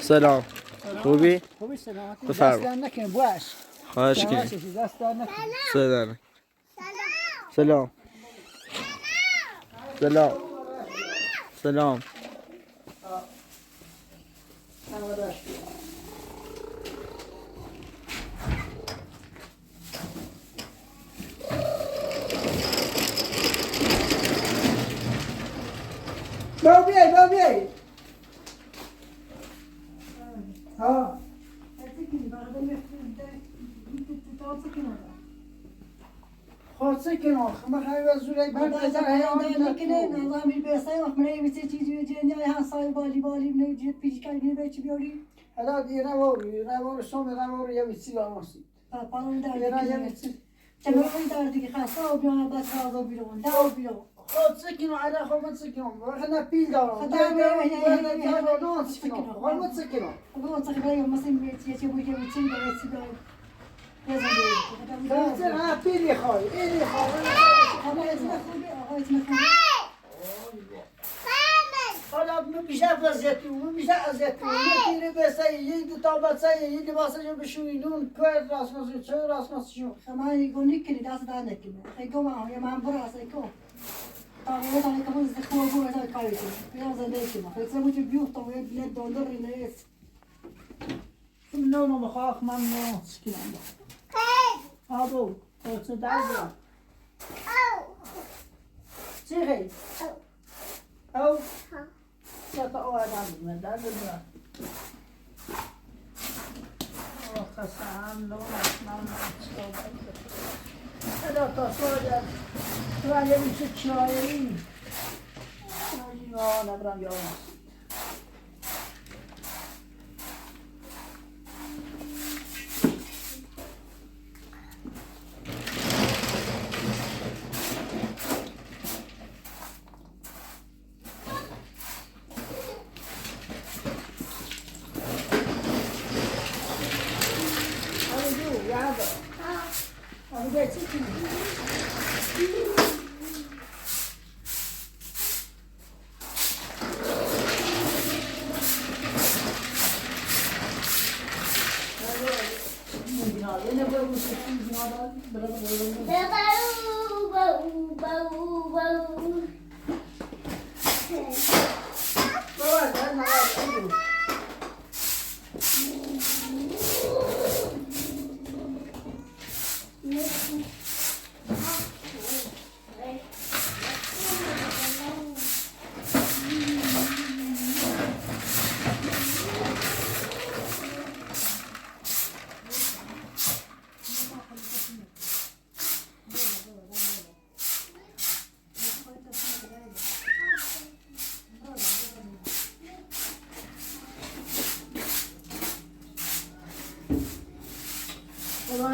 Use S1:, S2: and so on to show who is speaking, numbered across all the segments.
S1: سلام. خوبی؟
S2: خوبی سلامتی.
S1: بفرما.
S2: دست در نکن باش.
S1: خواهش کنم.
S2: دست در نکن.
S1: سلام. سلام. سلام. سلام.
S2: با بیای. ها. خاصه کنار خم خیلی زوری بعد از
S3: هیان کنه نظامی بیسته و خمره بیسته چیزی جنیا هستای بالی نمی‌جید پیشکاری نمی‌چی بیاری.
S2: حالا دیره سوم یه بیسی لاماسی.
S3: پالون
S2: یه
S3: دردی
S2: بیسی.
S3: چمرون دردی خسته و بیان بس راضا بیرون داو بیرون.
S2: خاصه کنار علا خود سکنم. وقتی نپیل دارم.
S3: خدا می‌آید
S2: خود سکنم.
S3: خدا تقریبا مثلا چه بوده بیچی داره
S2: ها پیلی خواهی ایلی خواهی حالا میشه وضعیتون میشه ازتون یه تیره بسه یه دوتا بسه یه لباسه جو بشوی نون کوه راست چه راست شو
S3: خمانی گونی کنی دست در نکنی خیلی من برا سیکو تاویل تا میکنم از خوب برو تا کاری کنم بیام زنده کنم خیلی سموچه بیو تاویل نه دندر نیست
S2: نه مخاخ من نه سکینم آبو تو درد چی خیلی او یا تا او درد من درد خسان لو هذا تصور تراجع من شايرين انا برام يوم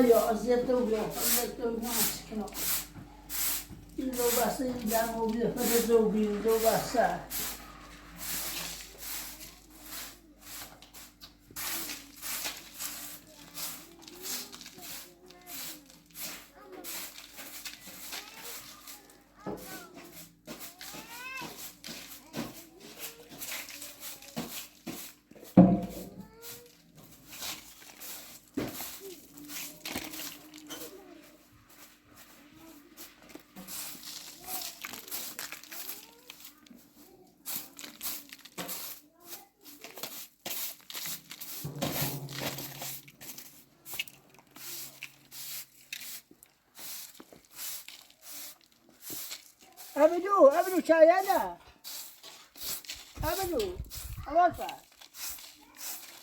S2: يا أزيت وبيا أزيت وماسكنا إذا بس إذا مو بيا فدزوبي إذا بس أبدو شايانا أبدو أوقف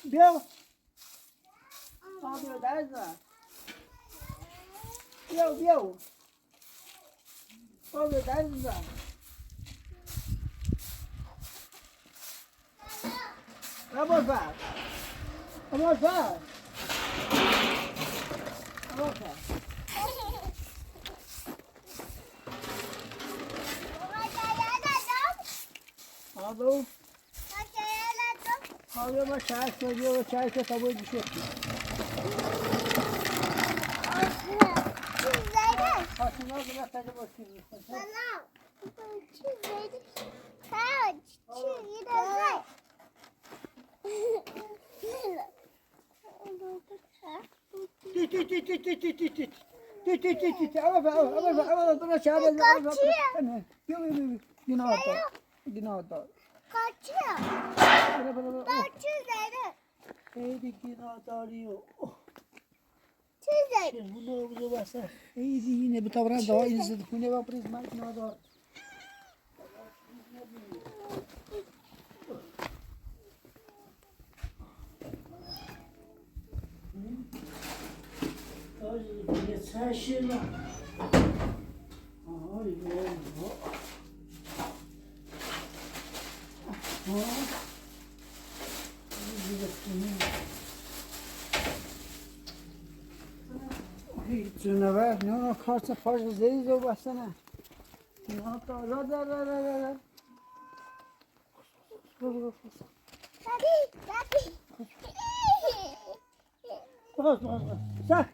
S2: بيو أبدو دازنا بيو أبدو دازنا أوقف Alô? Alô, uma chave, uma chave que acabou de chegar. Afinal, eu já pego você. Não, eu yine bir tavran daha izledik. Bu ne var prizma günahda. Geçer şey var. Ay canavar ne karşı fazla zeyz o basana. Ne hatta ra. Bas. Sak.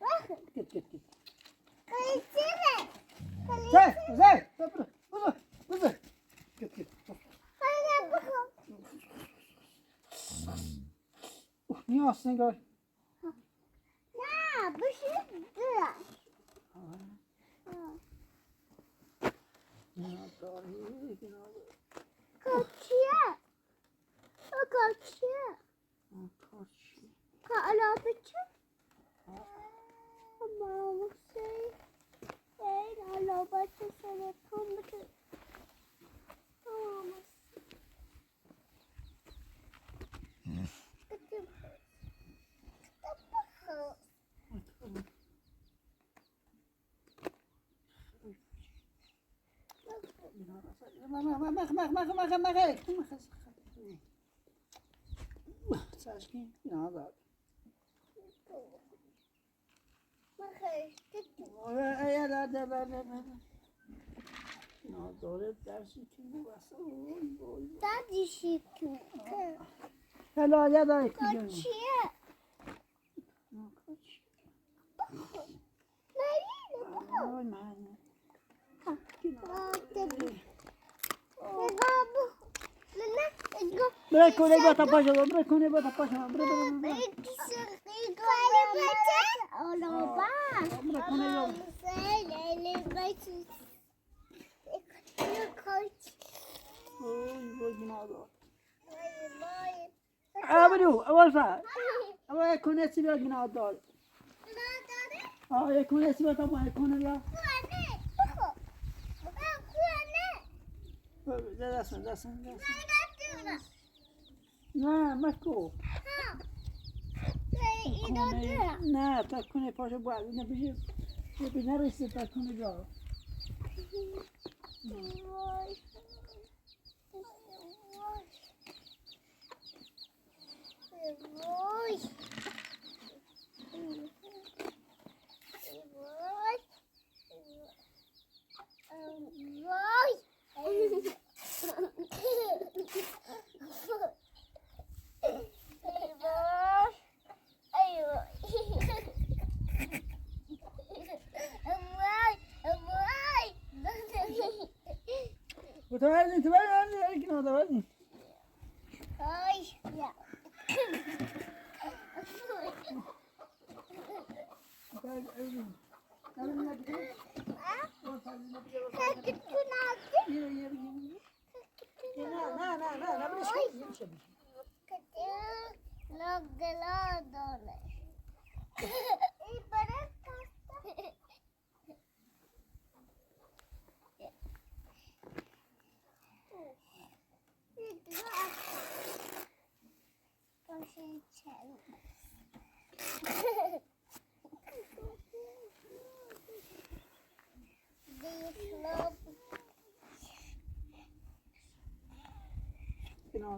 S2: Bas. Git. Zey. Buzu. Git. Niye aslında gör? Helal ya da Bırak onu bata paşama, bırak. Abriu, avança. Agora conhece o ignador. Conhece o tamanho, conhece lá. Desce. Não, mas co. Não, tá com pode boa, não precisa. Não precisa tá com legal. Tu vai aqui não, vai.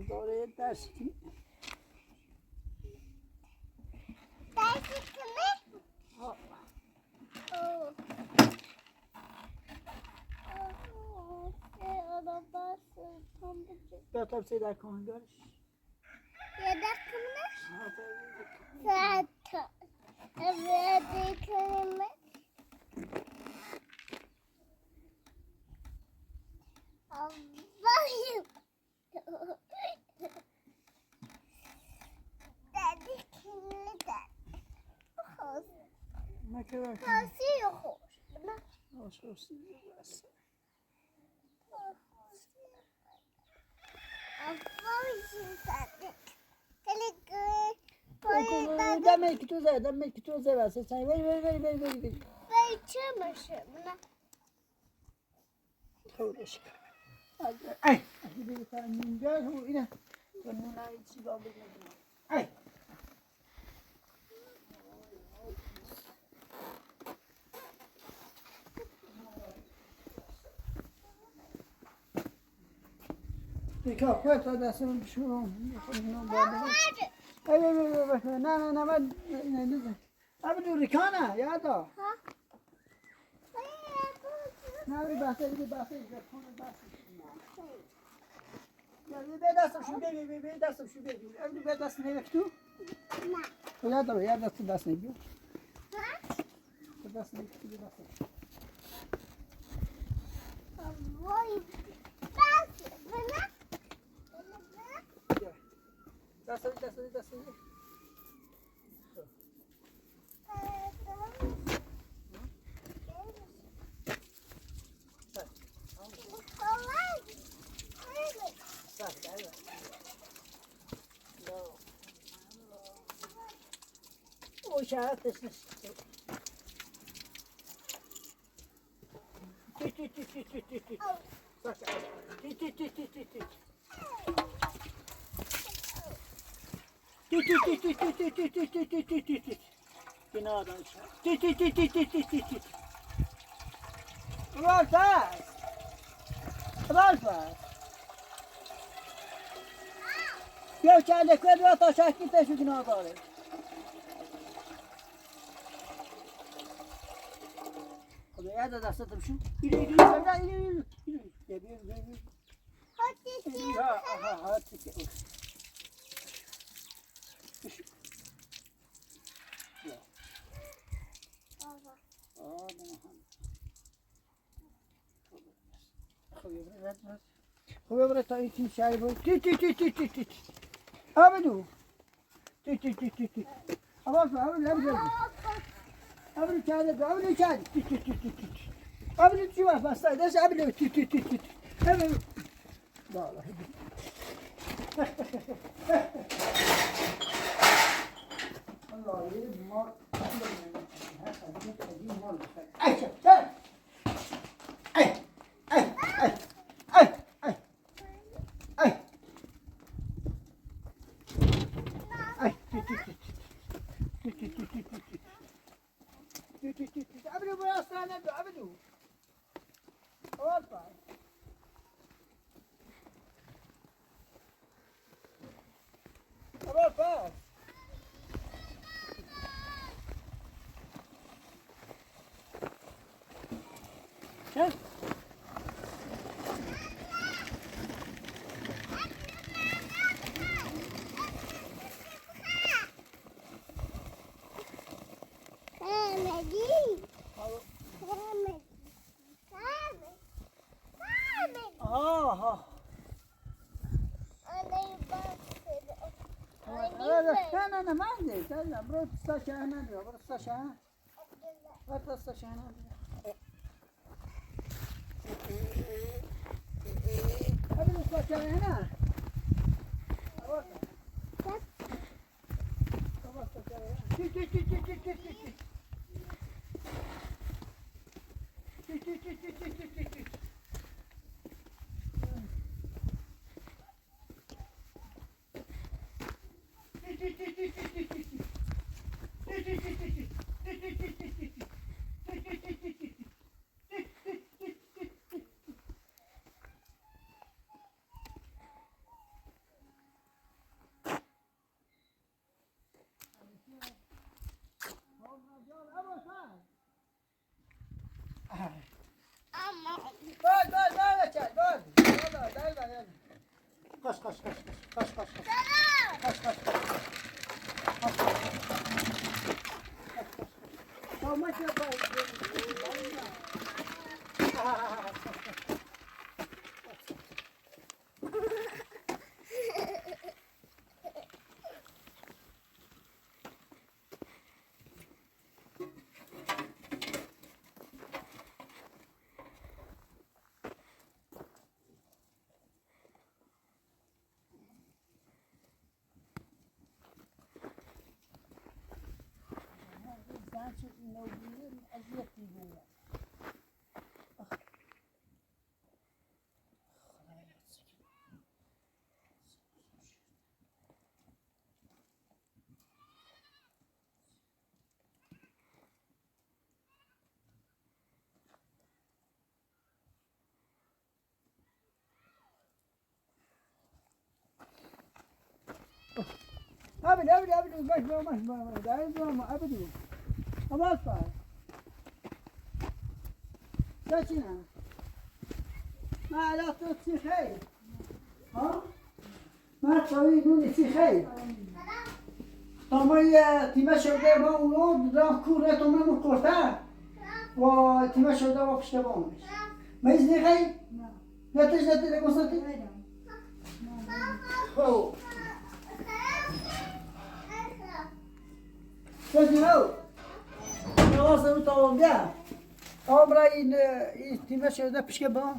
S2: Doğru ders. Tabii şeyler konu görüş. ما كده
S4: تاسی خوش افایشون زده تلگه
S2: دمه که تو زد واسه سعی وی
S4: چه میشه
S2: خودش ای بیشتر اینجا هو اینه نونای چیزا بگم ای دیگه خودت دستم شروع نه من نه ابدو ریکانه یادا نه بحثه یا به دستم شو بگی به دستم شو بگی ابدو به دست نمیک تو نه یا دست نمیک دست نمیک تو دست
S4: وای بس
S2: دست او شرطش نیست بیا چند لکوید را تا شکل تشو گناه داره خب یاد دستتم شو اینو خوبه برای تا این تیم شهری بود تی آبدو تی آباز آبدو کرده آبدو چی وقت بسته دست آبدو تی آبدو بالا الله یه مار نه من نیست برو ساشا نداره برو ساشا ابن ساشا هنا همچه نوبیه اذیت می‌بینه. ابدي مش دايما ابدي ما صار ساكنة ما على تصير خير ها ما تسوي دون تصير خير طمية تمشي ده ما ولود ده كورة تمام القرطة وتمشي ده وبشتبانش ما يزني خير لا تجد لك وصلتي هو سجنوا نواصل طوام بيا طوام راي تمشي ده بشتبان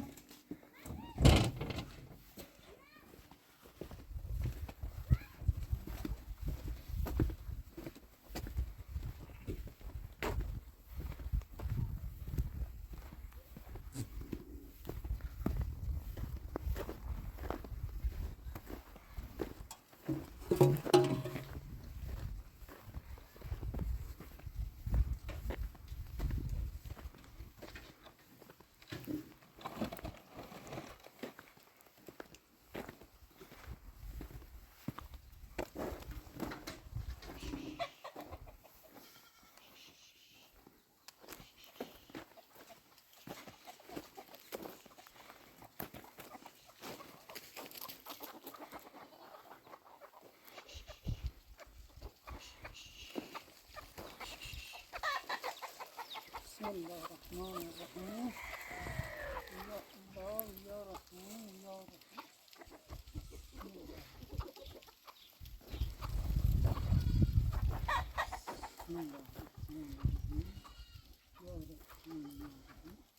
S2: بسم الله الرحمن الرحيم يا الله يا رحمن يا رحيم بسم الله الرحمن الرحيم يا رحمن يا رحيم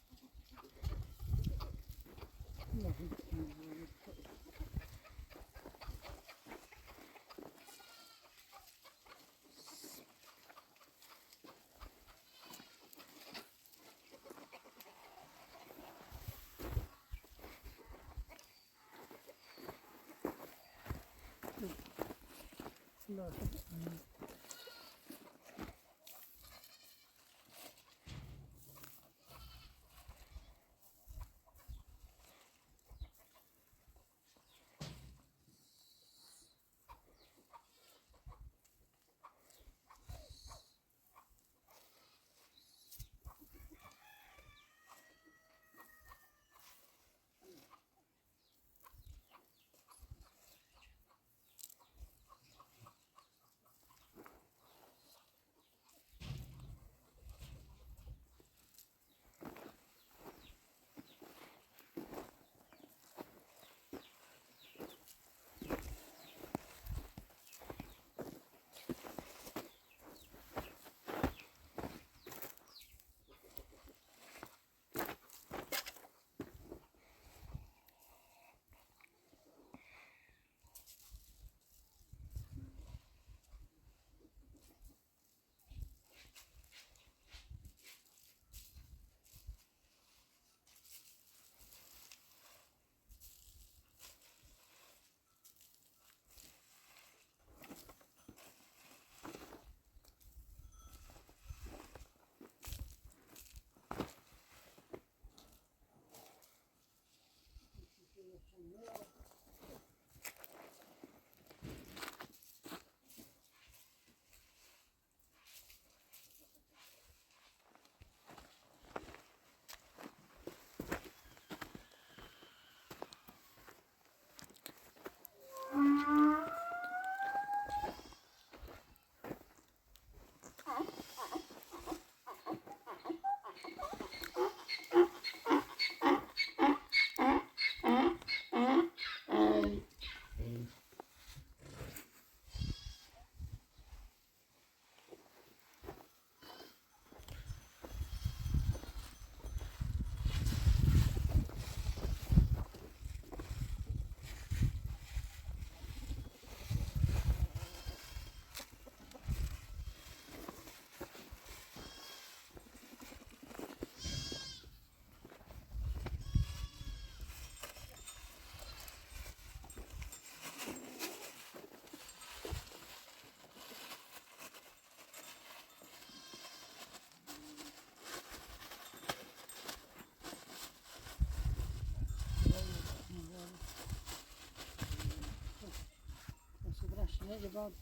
S3: بعد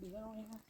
S3: بزنم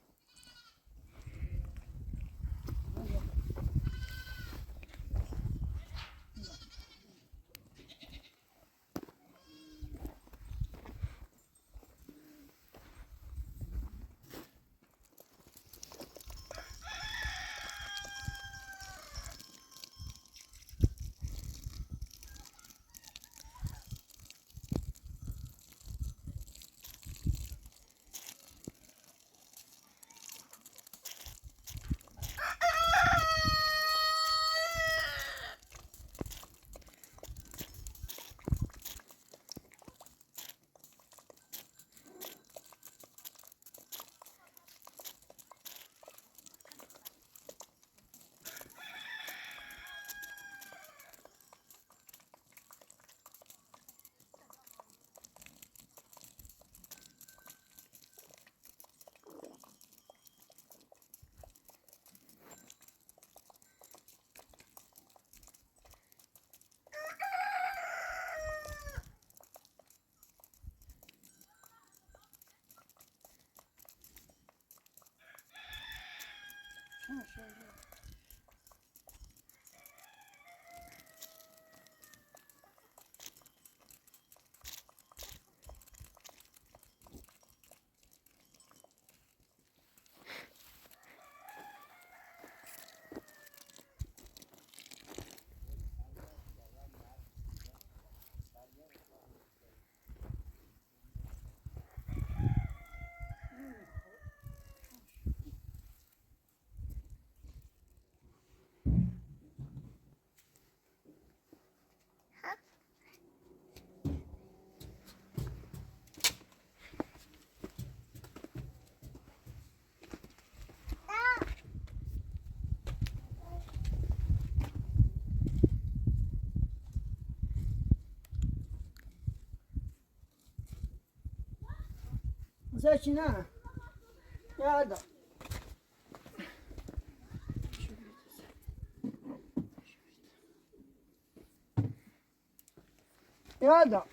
S2: Zaczyna. Jada. Jada.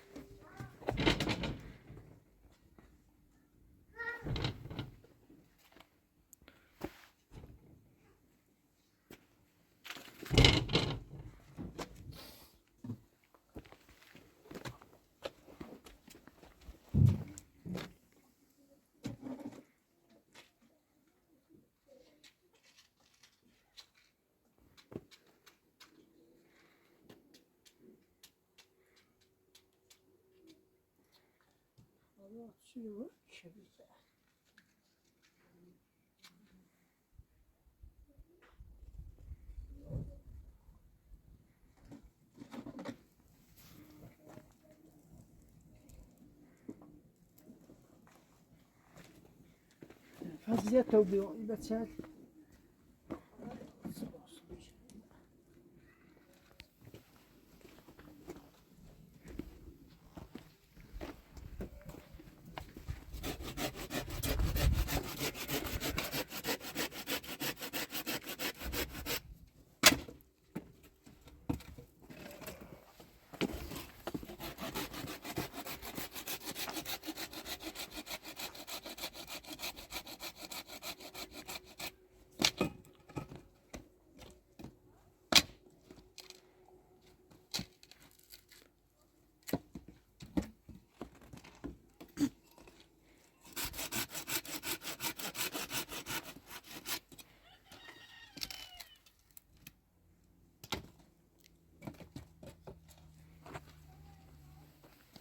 S2: Suyu çevirse. Fazla tabii beter.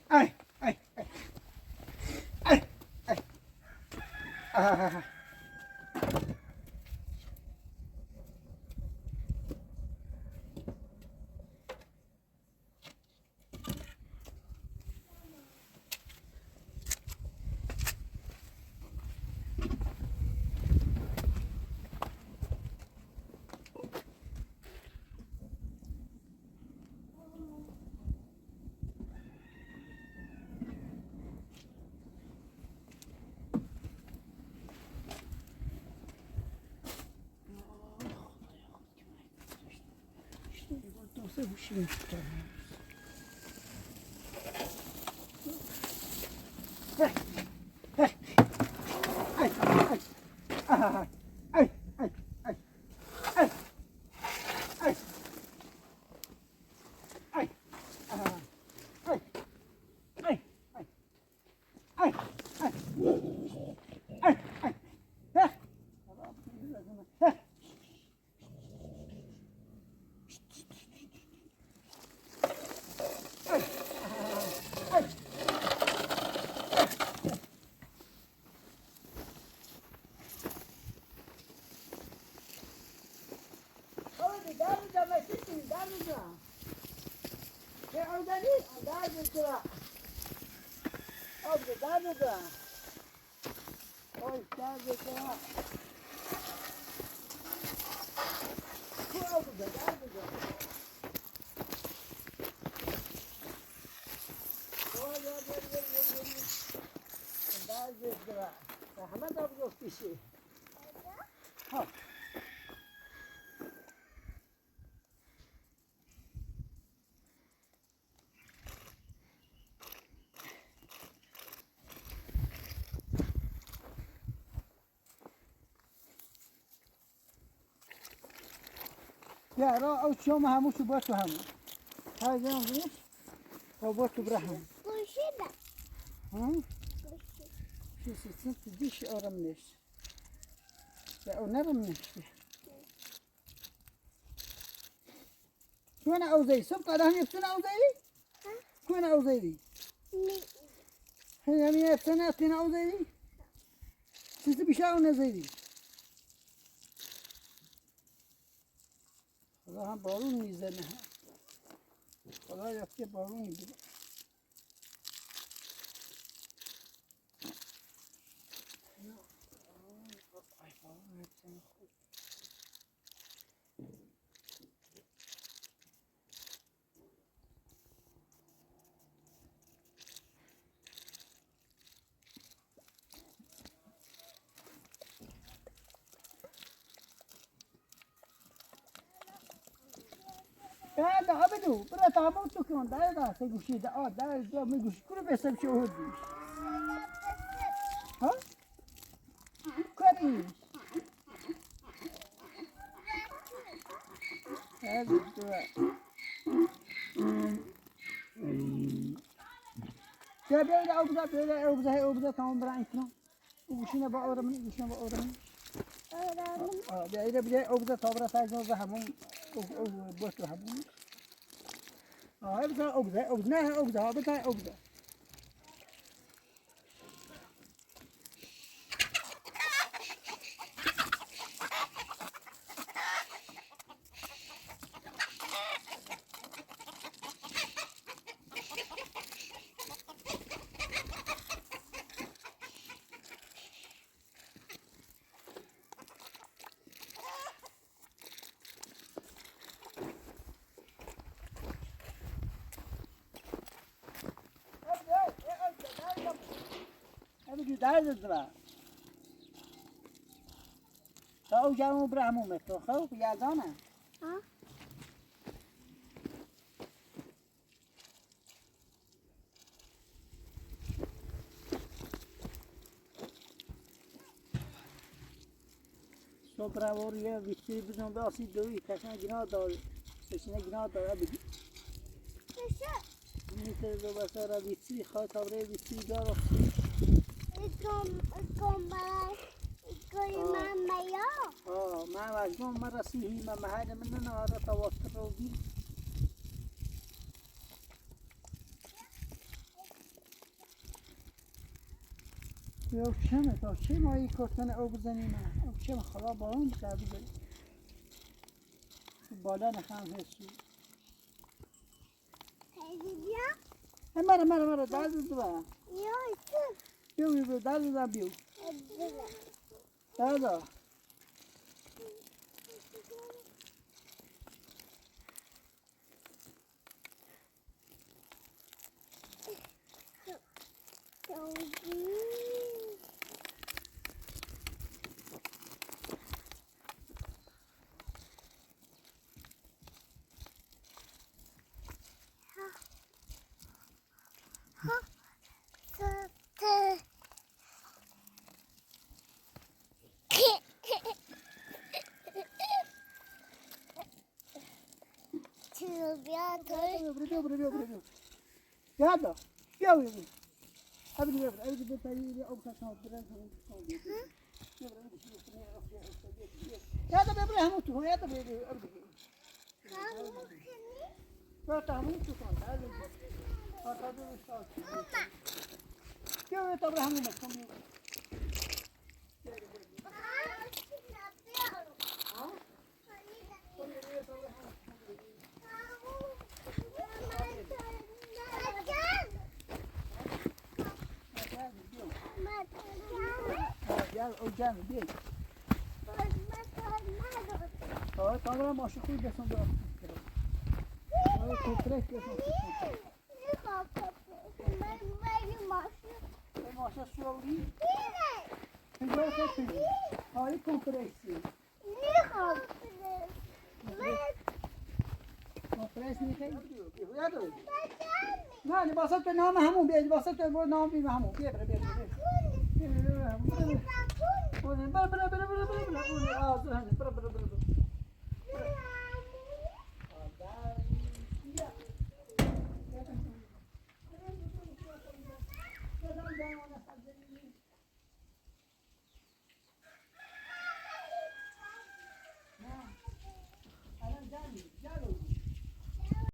S2: Ay, ay, ay. Ay, ay. Ah. Bu şimdi tutar. Hey, hey. درجا میکنی درجا. چه آوردی؟ درجا. آب درجا. اوه درجا. کو آب درجا. درجا. همه آب گفتیشی. ها. يا را او شو ما هموش باتو هم هاي جام ليش او باتو برهم
S4: Kuşida.
S2: ها شو سنت ديش ارمنش لا او نرمنش شو انا او زي سبق هذا هم يفتنا او زي شو انا او زي دي
S4: Ni.
S2: هي هم يفتنا تنا او زي دي سنت بيشاو زي دي والله هم بارون میزنه خدا یافته بارون میگیره ده عبدو برا تعبوا تكون ده تقولي ده ميقولش كل بيسم شهود ها كويس هذا الدواء يا بيلا أوبزا كمان برا إنتنا وشينا بأورمني بيلا أوبزا تابرا تاجنا زهمون بوتو همون أوبزا دار الزرع او جامو برامو متو خو يازانا
S4: ها.
S2: سوبرا وريا بيتي بدون باسي دوي كاشنا جنا دار كاشنا جنا دار بدي
S4: Kuşa.
S2: مثل دو بسارة بيتي خاط أبرة بيتي دار
S4: İkom bana. İkom mama ya.
S2: ما واجبهم مرة سيهي ما هذا مننا هذا توتر روبي يا وشمه تا چه مایی کردن او بزنیم او چه خلا بارون بزنی بالا نخوام هستی
S4: Hadi ya.
S2: مرة درد دوا
S4: Ya işte.
S2: بیو درد دا بیو
S4: Hadi.
S2: درد بريو يلا يلا أبدي بتاعي أو كشاف برا يا ده بيبري هم تو يا ده بيبري أبدي لا تعمل شو كان هذا هذا الشاط يا تبري هم مكمل ها او جمع بیای کاملا ماشین خوی دستم دارم کمپرس ماشین سوری اینجا خیلی هایی کمپرسی کمپرس میخوایی؟ نه لباسات به نام همون بیا لباسات به نام بیم همون بیا بره بره